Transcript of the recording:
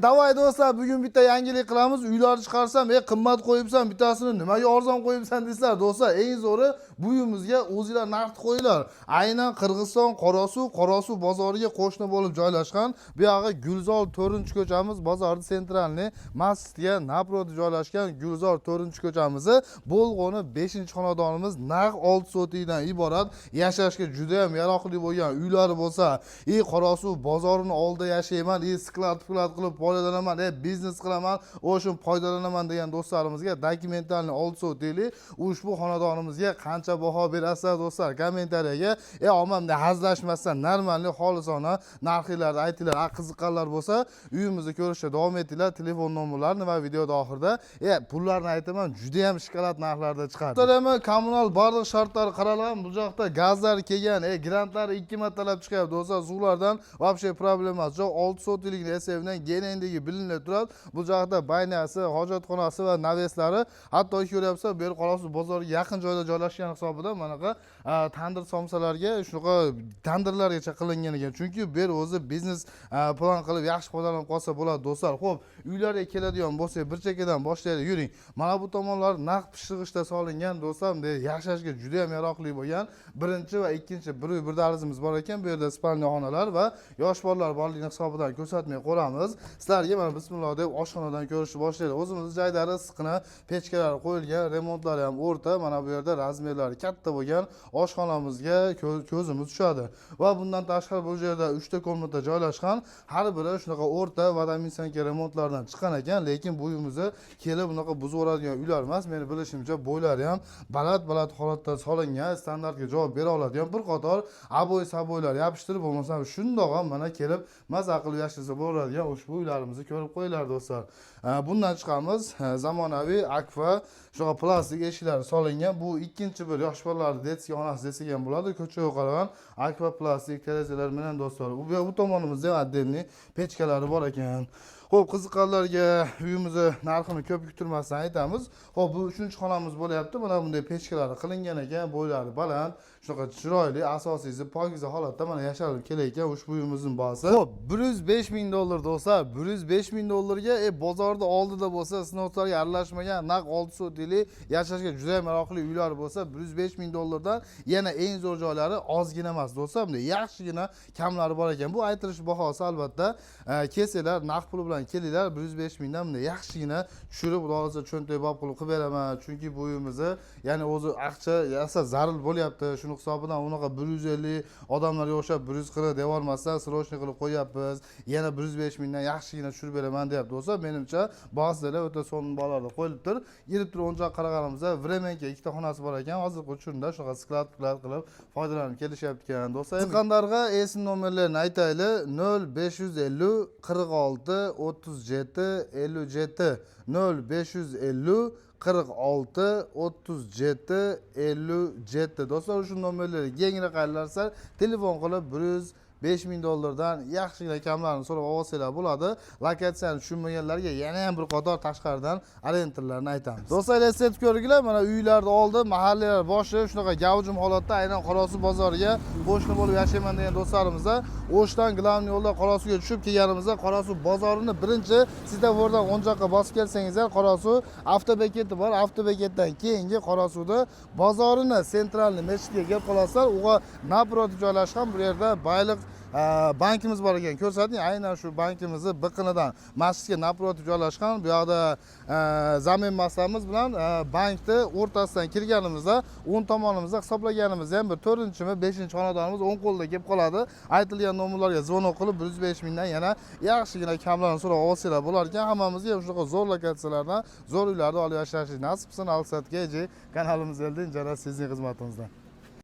Davay do'stlar, bugun bitta yangilik qilamiz. Uylarni chiqarsam, qimmat qo'yibsan, bittasini nimaga arzon qo'yibsan desizlar do'stlar. Eng zo'ri bu uyimizga o'zingizlar naqd qo'yinglar. Aynan Qirg'iziston Qorasuv bozoriga qo'shni bo'lib joylashgan. Bu yog'i Gulzor 4-ko'chamiz, bozorning sentralniy masjidga naproti joylashgan Gulzor 4-ko'chamizni bo'lg'oni 5-xonadonimiz naq 6 sotikdan iborat. Yashashga juda ham yaroqli bo'lgan uylari bo'lsa, Qorasuv bozorini oldida yashayman, sklad qilib foydalanaman, biznes qilaman, o'shun foydalanaman degan do'stlarimizga dokumentalni 6 sotiklik ushbu xonadonimizga qancha baho berasizlar do'stlar? Kommentariyaga omamda hazlashmasdan normalniy xolisona narxlarni aytinglar. Qiziqqanlar bo'lsa, uyimizni ko'rishga davom etinglar. Telefon nomerlarini va videoda oxirida pullarni aytaman, juda ham shikolat narxlarda chiqadi. Do'stlar, kommunal barliq shartlari qaralgan. Bu joqda gazlar kelgan, grantlar 2 martalab chiqyapti do'stlar. Suvlardan вообще problema yo'q. 6 sotiklikni esebdan genendagi bilinib turadi. Bu joqda baynasi, hojatxonasi va naveslari, hatto ko'ryapsiz, bu yer Qorasuv bozoriga yaqin joyda joylashgan hisobidan manaqa tandir somsalarga, shunaqa tandirlargacha qilingan ekan. Chunki bu yer o'zi biznes plan qilib yaxshi foydalanib qolsa bo'ladi do'stlar. Xo'p, uylarga keladigan bo'lsak, bir chekkadan boshlaylik, yuring. Mana bu tomonlar naq pishirg'ichda solingan do'stlar, yashashga juda ham yaroqli bo'lgan. Birinchi va ikkinchi bir uy bir darzimiz bor ekan. Bu yerda spalniy xonalar va yosh bolalar borligi hisobidan ko'rsatmay qo'yamiz. Sizlarga mana bismillah deb oshxonadan ko'rishni boshlaylik. O'zimiz joylari issiqxona, pechkalar qo'yilgan, remontlari ham o'rta. Mana bu yerda razmerlari katta bo'lgan oshxonamizga ko'zimiz tushadi. Va bundan tashqari bu yerda 3 ta komnata joylashgan. Har biri shunaqa o'rta vodominsanka remontlardan chiqqan ekan, lekin bu uyimizni kelib bunaqa buzib o'radigan uylar emas. Meni bilishimcha bo'ylari ham baland holatda solingan, standartga javob bera oladigan bir qator aboy-saboylar yopishtirib bo'lmasa shundoq ham mana kelib maza qilib yashasa bo'ladigan ushbu uylarimizni ko'rib qo'yinglar do'stlar. Bundan chiqamiz, zamonaviy akfa shunaqa plastik eshiklar solingan. Bu ikkinchi bir yosh bolalarning detskiy xonasi desak ham bo'ladi. Ko'chaga qaragan akfa plastik derazalar bilan do'stlar. Bu tomonimizda отдельный pechkalari bor ekan. Xo'p, qiziqqanlarga uyimizni narxini ko'p kutilmasdan aytamiz. Xo'p, bu 3-xonamiz bo'lyapti. Mana bunday pechkalari qilingan ekan, bo'ylari baland, shunaqa chiroyli, asosiysi pokiza holatda mana yashalib kelayotgan ushbu uyimizning bahosi. Xo'p, $105 ming do'stlar. $105 ming bozorda oldida bo'lsa, sinovlarga aralashmagan naq 6 sotiklik yashashga juda ham yaroqli uylar bo'lsa, $105 ming dan yana eng zo'r joylari ozgina emas do'stlar. Bunday yaxshigina kamlari bor ekan. Bu aytilish bahosi albatta. Kelsalar naqd pul bilan kelinglar, $105 ming dan bunday yaxshigina tushirib, xudo cho'ntak bob qilib beraman. Chunki bu uyimizni, ya'ni o'zi aqcha yasa zarur bo'lyapti. Shuni hisobidan unaqa 150 odamlarga o'xshab 140 devormasdan srochniy qilib qo'yapmiz. Yana $105 ming dan yaxshigina tushirib beraman deyapti do'stlar. Menimcha bahslar o'ta so'nggi baholarda qo'yilibdir. Yirib turib o'ncha qaraganimizda Vremenka 2 ta xonasi bor ekan. Hozirgi uchunda shunaqa sklad qilib foydalanib kelishyapti ekan do'stlar. Chiqqanlarga esim nomerlarini aytaylik. 0550 46 37 57 0550 46 37 57 do'stlar, shu nomerlarga yangi qaylarsa telefon qilib $105 ming dan yaxshigina kamlarni so'rab olsanglar bo'ladi. Lokatsiyani tushunmaganlarga yana ham bir qator tashqaridan orientirlarni aytamiz. Do'stlar, eslatib ko'ringlar, mana uylarni oldi, mahallalar boshi shunaqa gavjum holatda aynan Qorasuv bozoriga qo'shni bo'lib yashayman degan do'stlarimizda O'shdan glavniy yo'lda Qorasuvga tushib kelganimizda Qorasuv bozorini birinchi svetofordan o'ng yoqqa bosib kelsangizlar Qorasuv avtobeketi bor. Avtobeketdan keyingi Qorasuvda bozorini sentralniy masjidga kelib qolasizlar. Uga naproti joylashgan bu yerda bayliq bankimiz bor ekan. Ko'rsating, aynan shu bankimizni biqinidan masjidga naproti joylashgan. Bu yoqda zamin masalamiz bilan bankni o'rtasidan kirganimizda o'ng tomonimizda hisoblaganimizda ham bir 4-mi 5-xonadonimiz o'ng qo'lda kelib qoladi. Aytilgan nomerlarga zvonok qilib $105 ming dan yana yaxshigina kamlarni so'rab olsanglar bo'lar ekan. Hammamizga ham shunaqa zo'r lokatsiyalardan, zo'r uylarda olib yashashni nasib qilsin. Alsat KJ kanalimizga eldin, janob sizning xizmatingizda.